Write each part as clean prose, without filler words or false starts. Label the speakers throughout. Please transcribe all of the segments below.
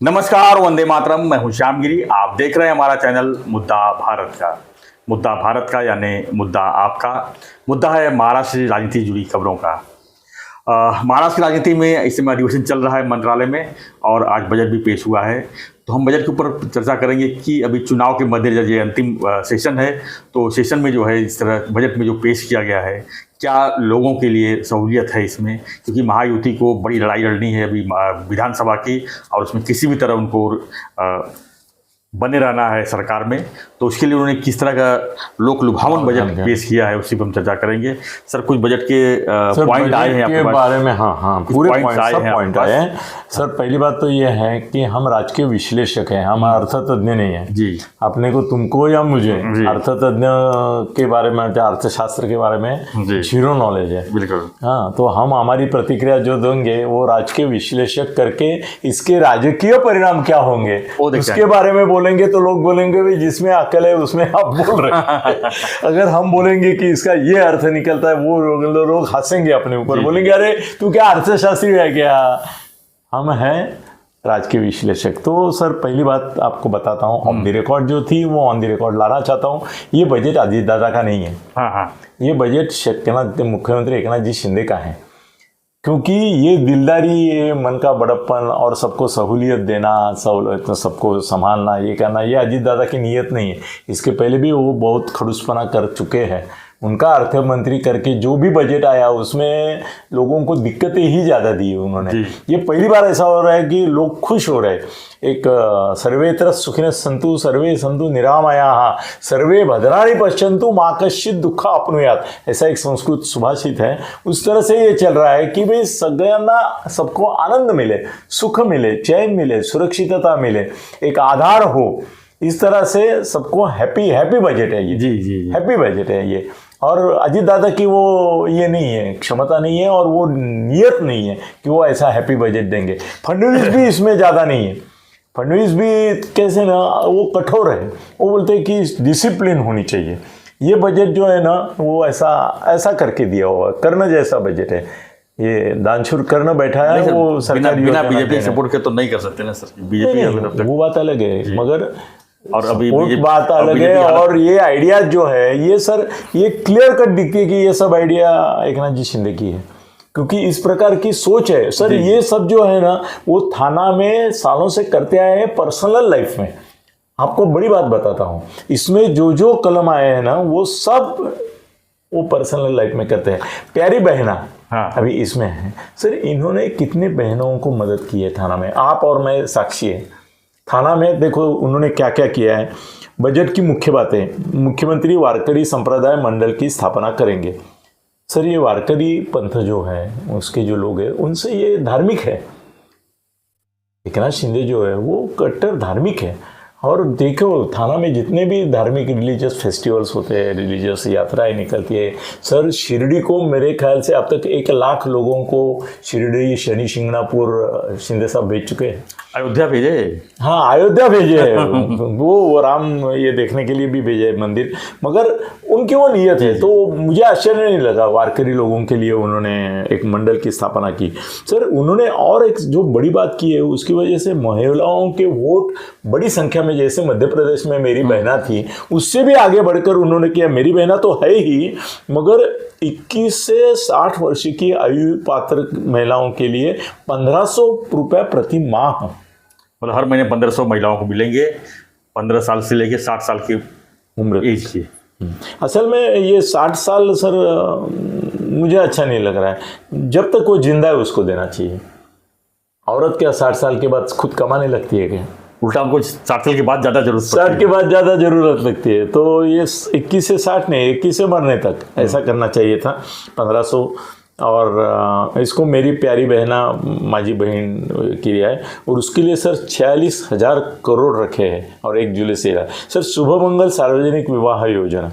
Speaker 1: नमस्कार, वंदे मातरम। मैं हूं श्यामगिरी। आप देख रहे हैं हमारा चैनल मुद्दा भारत का यानी मुद्दा आपका। मुद्दा है महाराष्ट्र से राजनीति जुड़ी खबरों का। महाराष्ट्र की राजनीति में इस समय अधिवेशन चल रहा है मंत्रालय में और आज बजट भी पेश हुआ है। तो हम बजट के ऊपर चर्चा करेंगे कि अभी चुनाव के मद्देनजर ये अंतिम सेशन है। तो सेशन में जो है इस तरह बजट में जो पेश किया गया है, क्या लोगों के लिए सहूलियत है इसमें, क्योंकि महायुति को बड़ी लड़ाई लड़नी है अभी विधानसभा की, और उसमें किसी भी तरह उनको बने रहना है सरकार में। तो उसके लिए उन्होंने किस तरह का लोक लुभावन बजट पेश किया है, उसी पर हम चर्चा करेंगे। सर, कुछ बजट के पॉइंट आए हैं आपके
Speaker 2: बारे में? हाँ, पूरे पॉइंट आए हैं सर। पहली बात तो ये है कि हम राजकीय विश्लेषक हैं, हम अर्थतज्ञ नहीं हैं
Speaker 1: जी।
Speaker 2: अपने को, तुमको या मुझे अर्थतज्ञ के बारे में, अर्थशास्त्र के बारे में जीरो नॉलेज है।
Speaker 1: बिल्कुल।
Speaker 2: हाँ, तो हम हमारी प्रतिक्रिया जो देंगे वो राजकीय विश्लेषक करके इसके राजकीय परिणाम क्या होंगे उसके बारे में बोलेंगे। तो लोग बोलेंगे भाई जिसमें अकल है उसमें आप बोल रहे हैं। अगर हम बोलेंगे कि इसका ये अर्थ निकलता है, वो लोग हंसेंगे अपने ऊपर, बोलेंगे अरे तू क्या अर्थशास्त्री है क्या। हम हैं राजकीय विश्लेषक। तो सर पहली बात आपको बताता हूँ, ऑन द रिकॉर्ड जो थी वो ऑन द रिकॉर्ड लाना चाहता हूँ। ये बजट अजीत दादा का नहीं है। हाँ, ये बजट मुख्यमंत्री एकनाथ जी शिंदे का है, क्योंकि ये दिलदारी, ये मन का बड़प्पन और सबको सहूलियत देना, सबको संभालना, ये करना, ये अजीत दादा की नीयत नहीं है। इसके पहले भी वो बहुत खड़ूसपना कर चुके हैं। उनका अर्थ मंत्री करके जो भी बजट आया उसमें लोगों को दिक्कतें ही ज़्यादा दी उन्होंने। ये पहली बार ऐसा हो रहा है कि लोग खुश हो रहे हैं। एक सर्वेत्र सुखिनः सन्तु सर्वे सन्तु निरामयाः सर्वे भद्राणि पश्यन्तु मा कश्चित् दुःख आपनुयात्, ऐसा एक संस्कृत सुभाषित है। उस तरह से ये चल रहा है कि भाई सगळ्यांना, सबको आनंद मिले, सुख मिले, चैन मिले, सुरक्षितता मिले, एक आधार हो। इस तरह से सबको हैप्पी बजट है ये। जी, हैप्पी बजट है ये। और अजीत दादा की वो ये नहीं है, क्षमता नहीं है और वो नियत नहीं है कि वो ऐसा हैप्पी बजट देंगे। फडणवीस भी इसमें ज़्यादा नहीं है। फडणवीस भी कैसे ना, वो कठोर है। वो बोलते हैं कि डिसिप्लिन होनी चाहिए। ये बजट जो है ना वो ऐसा करके दिया हुआ कर्ण जैसा बजट है। ये दानशूर कर्ण बैठा है, वो सरकारी
Speaker 1: बिना बीजेपी सपोर्ट के तो नहीं कर सकते ना सर। बीजेपी
Speaker 2: वो बात अलग है, मगर
Speaker 1: और अभी
Speaker 2: बात अलग है। और ये आइडिया जो है ये सर, ये क्लियर कट दिखती है कि ये सब आइडिया एकनाथ जी शिंदे की है, क्योंकि इस प्रकार की सोच है सर। ये सब जो है ना वो थाना में सालों से करते आए हैं, पर्सनल लाइफ में। आपको बड़ी बात बताता हूँ, इसमें जो कलम आए हैं ना वो सब वो पर्सनल लाइफ में करते हैं। प्यारी बहना अभी इसमें है सर। इन्होंने कितने बहनों को मदद की है थाना में, आप और मैं साक्षी है। थाना में देखो उन्होंने क्या क्या किया है। बजट की मुख्य बातें, मुख्यमंत्री वारकरी संप्रदाय मंडल की स्थापना करेंगे। सर ये वारकरी पंथ जो है, उसके जो लोग हैं उनसे ये धार्मिक है। एकनाथ शिंदे जो है वो कट्टर धार्मिक है। और देखो थाना में जितने भी धार्मिक रिलीजियस फेस्टिवल्स होते हैं, रिलीजियस यात्राएं निकलती है सर। शिरडी को मेरे ख्याल से अब तक 1 लाख लोगों को शिरडी, शनि शिंगणापुर शिंदे साहब भेज चुके हैं।
Speaker 1: अयोध्या भेजे? हाँ,
Speaker 2: अयोध्या भेजे है। वो राम ये देखने के लिए भी भेजे मंदिर, मगर उनकी वो नीयत है। तो मुझे आश्चर्य नहीं लगा, वारकरी लोगों के लिए उन्होंने एक मंडल की स्थापना की। सर उन्होंने और एक जो बड़ी बात की है, उसकी वजह से महिलाओं के वोट बड़ी संख्या में, जैसे मध्य प्रदेश में मेरी बहना थी, उससे भी आगे बढ़कर उन्होंने किया। मेरी बहना तो है ही, मगर 21 से 60 वर्ष की आयु पात्र महिलाओं के लिए 1500 रुपये प्रति माह,
Speaker 1: मतलब हर महीने 1500 महिलाओं को मिलेंगे, 15 साल से लेकर 60 साल की उम्र एज की।
Speaker 2: असल में ये 60 साल सर मुझे अच्छा नहीं लग रहा है। जब तक वो जिंदा है उसको देना चाहिए। औरत क्या 60 साल के बाद खुद कमाने लगती है क्या?
Speaker 1: उल्टा हमको 60 साल के बाद ज़्यादा जरूरत पड़ती है।
Speaker 2: 60 के बाद ज़्यादा ज़रूरत लगती है। तो ये 21 से 60 नहीं, 21 से मरने तक ऐसा करना चाहिए था। 1500। और इसको मेरी प्यारी बहना माजी बहन की रिया है, और उसके लिए सर 46,000 करोड़ रखे हैं। और 1 जुलाई से सर शुभ मंगल सार्वजनिक विवाह योजना,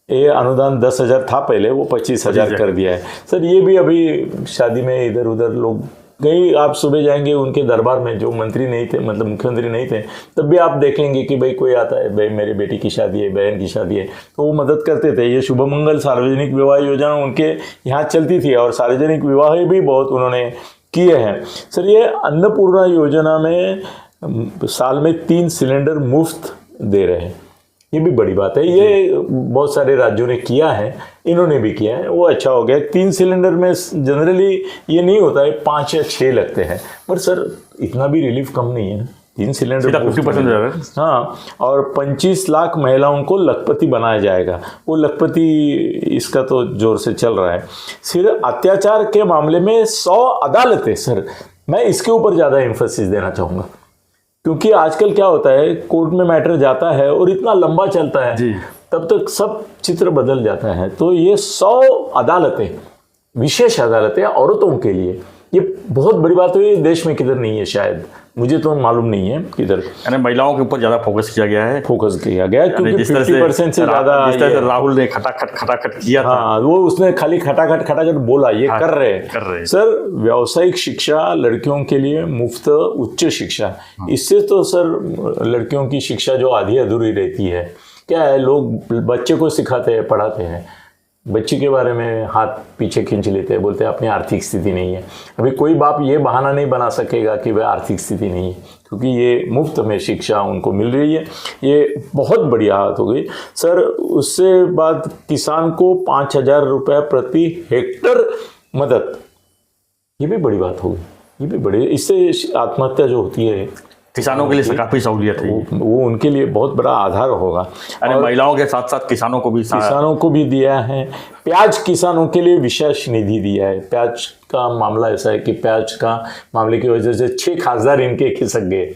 Speaker 2: ये अनुदान 10,000 था पहले, वो 25,000 कर दिया है सर। ये भी अभी शादी में इधर उधर लोग कहीं, आप सुबह जाएंगे उनके दरबार में, जो मंत्री नहीं थे, मतलब मुख्यमंत्री नहीं थे, तब भी आप देखेंगे कि भाई कोई आता है, भाई मेरी बेटी की शादी है, बहन की शादी है, तो वो मदद करते थे। ये शुभ मंगल सार्वजनिक विवाह योजना उनके यहाँ चलती थी, और सार्वजनिक विवाह भी बहुत उन्होंने किए हैं सर। ये अन्नपूर्णा योजना में साल में 3 सिलेंडर मुफ्त दे रहे हैं। ये भी बड़ी बात है, ये बहुत सारे राज्यों ने किया है, इन्होंने भी किया है, वो अच्छा हो गया। 3 सिलेंडर में जनरली ये नहीं होता है, 5 या 6 लगते हैं, पर सर इतना भी रिलीफ कम नहीं है। 3 सिलेंडर
Speaker 1: 50%।
Speaker 2: हाँ, और 25 लाख महिलाओं को लखपति बनाया जाएगा। वो लखपति इसका तो जोर से चल रहा है। फिर अत्याचार के मामले में 100 अदालतें। सर मैं इसके ऊपर ज़्यादा एम्फेसिस देना चाहूँगा, क्योंकि आजकल क्या होता है, कोर्ट में मैटर जाता है और इतना लंबा चलता है
Speaker 1: जी।
Speaker 2: तब तक सब चित्र बदल जाता है। तो ये 100 अदालतें, विशेष अदालतें औरतों के लिए, ये बहुत बड़ी बात हुई। देश में किधर नहीं है, शायद मुझे तो मालूम नहीं है किधर।
Speaker 1: यानी महिलाओं के ऊपर ज़्यादा फोकस किया गया है,
Speaker 2: क्योंकि 50% से ज़्यादा
Speaker 1: जिस तरह से राहुल ने खटाखट किया था।
Speaker 2: हाँ, वो उसने खाली खटाखट बोला, ये
Speaker 1: हाँ,
Speaker 2: कर रहे। सर व्यावसायिक शिक्षा लड़कियों के लिए मुफ्त उच्च शिक्षा, इससे तो सर लड़कियों की शिक्षा जो आधी अधूरी रहती है, क्या है, लोग बच्चे को सिखाते हैं, पढ़ाते हैं, बच्ची के बारे में हाथ पीछे खींच लेते हैं, बोलते हैं अपनी आर्थिक स्थिति नहीं है। अभी कोई बाप ये बहाना नहीं बना सकेगा कि वह आर्थिक स्थिति नहीं है, क्योंकि ये मुफ्त में शिक्षा उनको मिल रही है। ये बहुत बढ़िया हालत हो गई सर। उससे बाद किसान को 5,000 रुपये प्रति हेक्टर मदद, ये भी बड़ी बात होगी, ये भी बड़ी। इससे आत्महत्या जो होती है
Speaker 1: किसानों के लिए काफी सहूलियत है,
Speaker 2: वो उनके लिए बहुत बड़ा आधार होगा।
Speaker 1: और महिलाओं के साथ साथ किसानों को भी
Speaker 2: दिया है। प्याज किसानों के लिए विशेष निधि दिया है। प्याज का मामला ऐसा है कि प्याज का मामले की वजह से 6 खासदार इनके खिसक गए,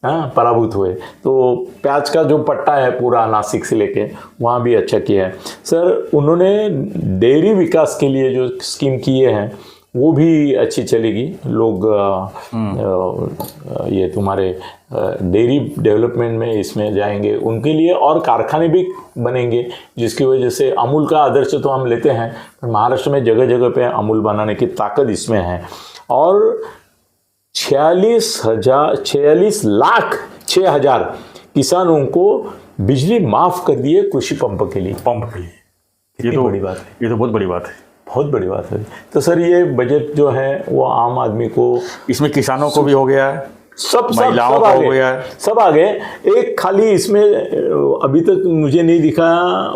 Speaker 2: हाँ, पराभूत हुए। तो प्याज का जो पट्टा है पूरा नासिक से लेके वहाँ भी अच्छा किया है सर। उन्होंने डेयरी विकास के लिए जो स्कीम किए हैं वो भी अच्छी चलेगी। लोग ये तुम्हारे डेयरी डेवलपमेंट में इसमें जाएंगे, उनके लिए और कारखाने भी बनेंगे, जिसकी वजह से अमूल का आदर्श तो हम लेते हैं, पर महाराष्ट्र में जगह जगह पे अमूल बनाने की ताकत इसमें है। और 46 लाख 6,000 किसानों को बिजली माफ कर दिए कृषि पंप के लिए।
Speaker 1: ये तो बड़ी बात है, ये तो बहुत बड़ी बात है,
Speaker 2: बहुत बड़ी बात है। तो सर ये बजट जो है वो आम आदमी को,
Speaker 1: इसमें किसानों को भी हो गया है,
Speaker 2: सब हो गया, सब आ गए। एक खाली इसमें अभी तक मुझे नहीं दिखा,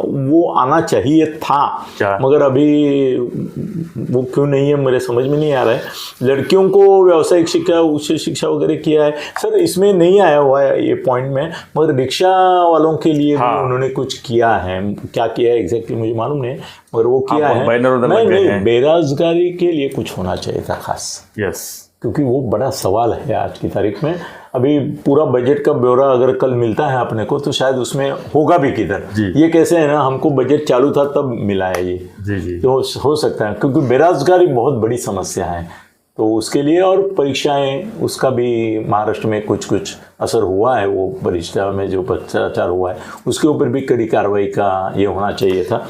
Speaker 2: वो आना चाहिए था, मगर अभी वो क्यों नहीं है मेरे समझ में नहीं आ रहा है। लड़कियों को व्यावसायिक शिक्षा, उच्च शिक्षा वगैरह किया है सर, इसमें नहीं आया हुआ है ये पॉइंट में, मगर रिक्शा वालों के लिए भी उन्होंने कुछ किया है। क्या किया है एग्जैक्टली मुझे मालूम नहीं, मगर वो किया है। नहीं, बेरोजगारी के लिए कुछ होना चाहिए था खास, क्योंकि वो बड़ा सवाल है आज की तारीख में। अभी पूरा बजट का ब्यौरा अगर कल मिलता है अपने को तो शायद उसमें होगा भी किधर। ये कैसे है ना, हमको बजट चालू था तब मिला है ये।
Speaker 1: जी।
Speaker 2: तो हो सकता है, क्योंकि बेरोजगारी बहुत बड़ी समस्या है, तो उसके लिए और परीक्षाएं, उसका भी महाराष्ट्र में कुछ असर हुआ है। वो परीक्षा में जो भ्रष्टाचार हुआ है उसके ऊपर भी कड़ी कार्रवाई का ये होना चाहिए था।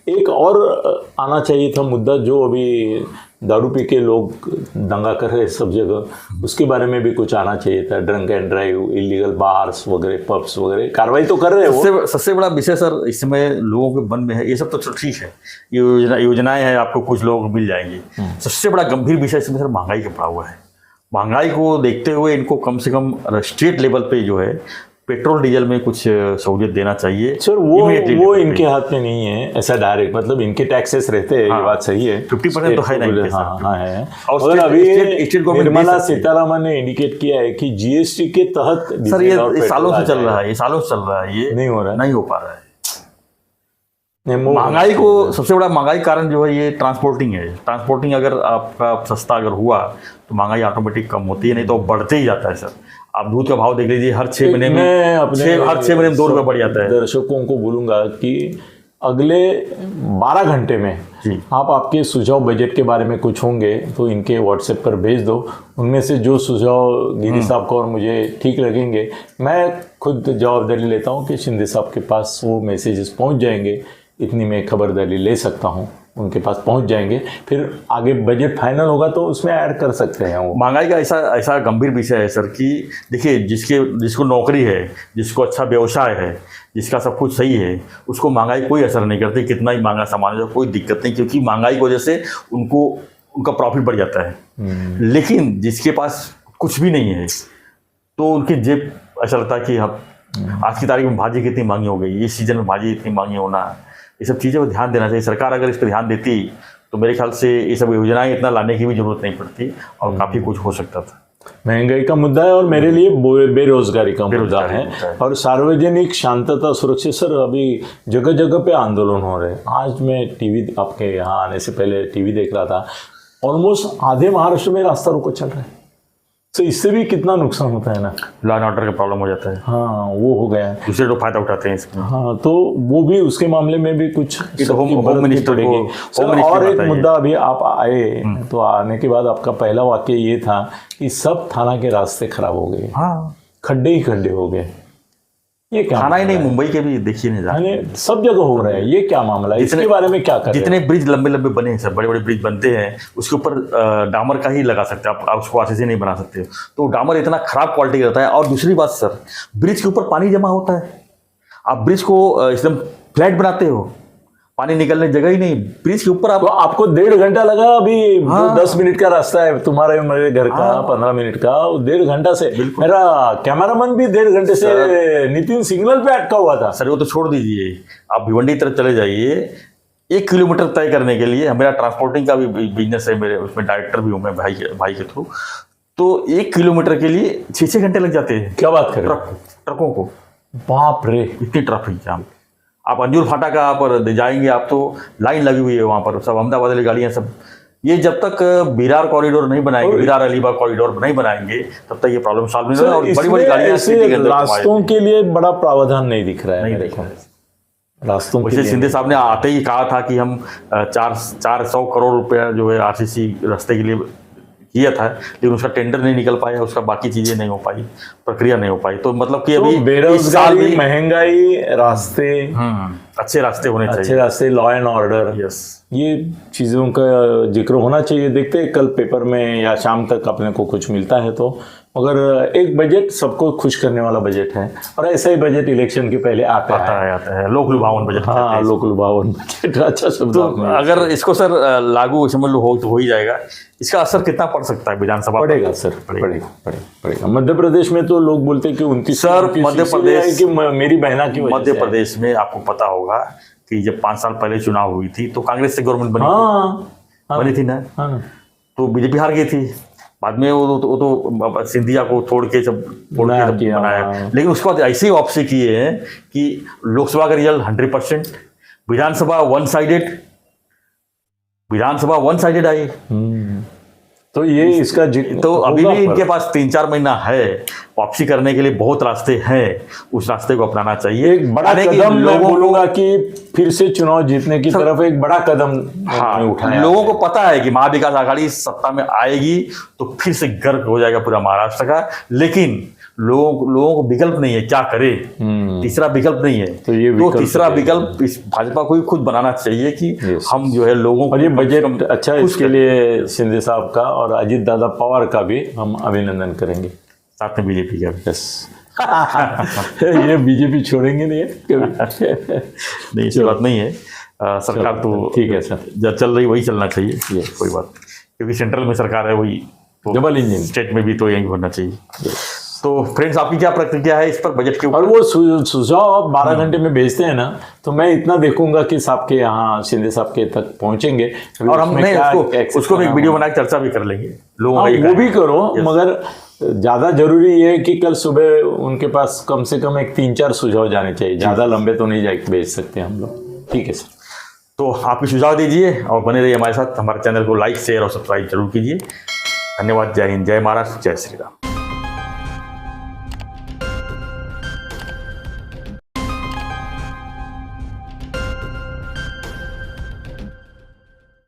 Speaker 2: एक और आना चाहिए था मुद्दा, जो अभी दारू पी के लोग दंगा कर रहे सब जगह, उसके बारे में भी कुछ आना चाहिए था। Drunk and drive, illegal bars वगैरह, पब्स वगैरह, कार्रवाई तो कर रहे हैं।
Speaker 1: सबसे बड़ा विषय सर इसमें लोगों के मन में है, ये सब तो ठीक है, योजनाएं हैं, आपको कुछ लोग मिल जाएंगे। सबसे बड़ा गंभीर विषय इसमें सर महंगाई का पड़ा हुआ है। महंगाई को देखते हुए इनको कम से कम स्टेट लेवल पे जो है पेट्रोल डीजल में कुछ सहूलियत देना चाहिए
Speaker 2: सर। वो इनके हाथ में नहीं है ऐसा डायरेक्ट, मतलब इनके टैक्सेस रहते हैं। ये बात सही है,
Speaker 1: 50% तो है नहीं।
Speaker 2: हाँ है। और अभी निर्मला सीतारामन ने इंडिकेट किया है कि जीएसटी के तहत
Speaker 1: सर ये सालों से चल रहा है, ये
Speaker 2: नहीं हो रहा,
Speaker 1: नहीं हो पा रहा है। महंगाई को सबसे बड़ा महंगाई कारण जो है ये ट्रांसपोर्टिंग है। ट्रांसपोर्टिंग अगर आपका सस्ता अगर हुआ तो महंगाई ऑटोमेटिक कम होती है, नहीं तो बढ़ते ही जाता है सर। आप दूध का भाव देख लीजिए, हर 6 महीने में हर 6 महीने में 2 रुपये बढ़ जाता है।
Speaker 2: दर्शकों को बोलूँगा कि अगले 12 घंटे में आप आपके सुझाव बजट के बारे में कुछ होंगे तो इनके व्हाट्सएप पर भेज दो। उनमें से जो सुझाव गिरी साहब को और मुझे ठीक लगेंगे, मैं खुद जवाबदारी लेता हूँ कि शिंदे साहब के पास वो मैसेजेस पहुँच जाएंगे। इतनी मैं खबरदारी ले सकता हूँ, उनके पास पहुंच जाएंगे। फिर आगे बजट फाइनल होगा तो उसमें ऐड कर सकते हैं। वो
Speaker 1: महंगाई का ऐसा गंभीर विषय है सर कि देखिए, जिसको नौकरी है, जिसको अच्छा व्यवसाय है, जिसका सब कुछ सही है, उसको महंगाई कोई असर नहीं करती। कितना ही महंगा सामान है कोई दिक्कत नहीं, क्योंकि महंगाई की वजह से उनका प्रॉफिट बढ़ जाता है। लेकिन जिसके पास कुछ भी नहीं है, तो उनकी जेब ऐसा लगता है कि हम आज की तारीख में भाजी कितनी महंगी हो गई, इस सीजन में भाजी इतनी महंगी होना, ये सब चीज़ों पर ध्यान देना चाहिए। सरकार अगर इस पर ध्यान देती तो मेरे ख्याल से ये सब योजनाएं इतना लाने की भी जरूरत नहीं पड़ती और काफ़ी कुछ हो सकता था।
Speaker 2: महंगाई का मुद्दा है और मेरे लिए बेरोजगारी का मुद्दा है और सार्वजनिक शांतता सुरक्षा। सर अभी जगह जगह पे आंदोलन हो रहे हैं। आज मैं टीवी, आपके यहाँ आने से पहले टीवी देख रहा था, ऑलमोस्ट आधे महाराष्ट्र में रास्ता रोको चल रहा है। तो इससे भी कितना नुकसान होता है ना,
Speaker 1: लॉ एंड ऑर्डर का प्रॉब्लम हो जाता है।
Speaker 2: हाँ, वो हो गया है,
Speaker 1: दूसरे लोग फायदा उठाते हैं इसमें।
Speaker 2: हाँ, तो वो भी उसके मामले में भी कुछ
Speaker 1: तो होम मिनिस्टर को
Speaker 2: और एक मुद्दा, अभी आप आए तो आने के बाद आपका पहला वाक्य ये था कि सब थाना के रास्ते खराब हो गए।
Speaker 1: हाँ,
Speaker 2: खड्डे ही खड्डे हो गए। ये क्या
Speaker 1: थाना ही नहीं, मुंबई के भी देखिए नहीं,
Speaker 2: सब जगह हो रहा है। ये क्या मामला है, इसके बारे में क्या कर?
Speaker 1: जितने ब्रिज लंबे लंबे बने हैं सर, बड़े बड़े ब्रिज बनते हैं, उसके ऊपर डामर का ही लगा सकते हैं आप उसको आरसीसी नहीं बना सकते। तो डामर इतना खराब क्वालिटी का रहता है। और दूसरी बात सर, ब्रिज के ऊपर पानी जमा होता है, आप ब्रिज को एकदम फ्लैट बनाते हो, पानी निकलने जगह ही नहीं, ब्रिज के ऊपर
Speaker 2: आपको 1.5 घंटा लगा। अभी हाँ। 10 मिनट का रास्ता है तुम्हारे मेरे घर का, 15 मिनट का, 1.5 घंटा से मेरा कैमरामैन भी 1.5 घंटे से नितिन सिग्नल पे अटका हुआ था।
Speaker 1: सर वो तो छोड़ दीजिए, आप भिवंडी तरफ चले जाइए, 1 किलोमीटर तय करने के लिए, मेरा ट्रांसपोर्टिंग का भी बिजनेस है, मेरे उसमें डायरेक्टर भी हूँ मैं भाई के थ्रू, तो 1 किलोमीटर के लिए 6-6 घंटे लग जाते हैं।
Speaker 2: क्या बात करें,
Speaker 1: ट्रकों को,
Speaker 2: बाप रे,
Speaker 1: इतनी ट्रैफिक जाम। आप अंजूर फाटा पर जाएंगे आप तो लाइन लगी हुई है वहाँ पर, सब अहमदाबाद वाली गाड़ियाँ सब। ये जब तक विरार कॉरिडोर नहीं बनाएंगे, विरार अलीबाग कॉरिडोर नहीं बनाएंगे, तब तक ये प्रॉब्लम सॉल्व नहीं होगा। और बड़ी बड़ी गाड़ियाँ
Speaker 2: रास्तों के लिए बड़ा प्रावधान नहीं दिख रहा है रास्तों के लिए।
Speaker 1: शिंदे साहब ने आते ही कहा था कि हम 400 करोड़ रुपया जो है आरसीसी रास्ते के लिए किया था, लेकिन उसका टेंडर नहीं निकल पाया, उसका बाकी चीजें नहीं हो पाई, प्रक्रिया नहीं हो पाई। तो मतलब कि अभी
Speaker 2: बेरोजगारी, महंगाई, रास्ते,
Speaker 1: अच्छे रास्ते होने चाहिए,
Speaker 2: अच्छे रास्ते, लॉ एंड ऑर्डर,
Speaker 1: यस, ये
Speaker 2: चीज़ों का जिक्र होना चाहिए। देखते हैं कल पेपर में या शाम तक अपने को कुछ मिलता है तो। मगर एक बजट सबको खुश करने वाला बजट है और ऐसा ही बजट इलेक्शन के पहले आता है।
Speaker 1: लोक लुभावन बजट।
Speaker 2: हाँ, लोक लुभावन बजट, अच्छा शब्द।
Speaker 1: तो अगर इसको सर लागू समझ लो हो ही जाएगा, इसका असर कितना पड़ सकता है विधानसभा?
Speaker 2: पड़ेगा सर, पड़ेगा। मध्य प्रदेश में तो लोग बोलते हैं कि 29
Speaker 1: सर, मध्य प्रदेश
Speaker 2: की मेरी बहना की वजह से।
Speaker 1: मध्य प्रदेश में आपको पता होगा कि जब 5 साल पहले चुनाव हुई थी तो कांग्रेस से गवर्नमेंट बनी थी ना, तो बीजेपी हार गई थी। बाद में वो तो सिंधिया को छोड़ के बनाया, लेकिन उसके बाद ऐसे ही वापसी किए हैं कि लोकसभा का रिजल्ट 100%, विधानसभा वन साइडेड आई।
Speaker 2: तो ये इसका
Speaker 1: तो अभी भी इनके पास 3-4 महीना है, वापसी करने के लिए बहुत रास्ते हैं, उस रास्ते को अपनाना चाहिए।
Speaker 2: एक बड़ा कदम मैं बोलूंगा कि फिर से चुनाव जीतने की तरफ एक बड़ा कदम उठाया।
Speaker 1: लोगों को पता है कि महाविकास आघाड़ी सत्ता में आएगी तो फिर से गर्क हो जाएगा पूरा महाराष्ट्र का, लेकिन लोगों को विकल्प नहीं है, क्या करे, तीसरा विकल्प नहीं है। तो तीसरा विकल्प इस भाजपा को ही खुद बनाना चाहिए कि हम जो है लोगों को।
Speaker 2: और ये बजट अच्छा है, इसके लिए शिंदे साहब का और अजित दादा पवार का भी हम अभिनंदन करेंगे, साथ में बीजेपी का भी। ये बीजेपी छोड़ेंगे नहीं है कभी।
Speaker 1: नहीं, ऐसी बात नहीं है। सरकार तो
Speaker 2: ठीक है सर,
Speaker 1: जब चल रही वही चलना चाहिए, कोई बात, क्योंकि सेंट्रल में सरकार है वही,
Speaker 2: डबल इंजन,
Speaker 1: स्टेट में भी तो यही होना चाहिए। तो फ्रेंड्स, आपकी क्या प्रतिक्रिया है इस पर बजट के ऊपर?
Speaker 2: और वो सुझाव 12 घंटे में भेजते हैं ना, तो मैं इतना देखूंगा कि साहब के यहाँ, शिंदे साहब के तक पहुंचेंगे
Speaker 1: और हम उसको भी एक वीडियो बना के चर्चा भी कर लेंगे लोगों का।
Speaker 2: वो भी करो, मगर ज़्यादा जरूरी ये है कि कल सुबह उनके पास कम से कम एक 3-4 सुझाव जाने चाहिए, ज़्यादा लंबे तो नहीं भेज सकते हम लोग। ठीक है सर,
Speaker 1: तो आपके सुझाव दीजिए और बने रहिए हमारे साथ। हमारे चैनल को लाइक, शेयर और सब्सक्राइब जरूर कीजिए। धन्यवाद। जय हिंद, जय महाराष्ट्र, जय श्री राम।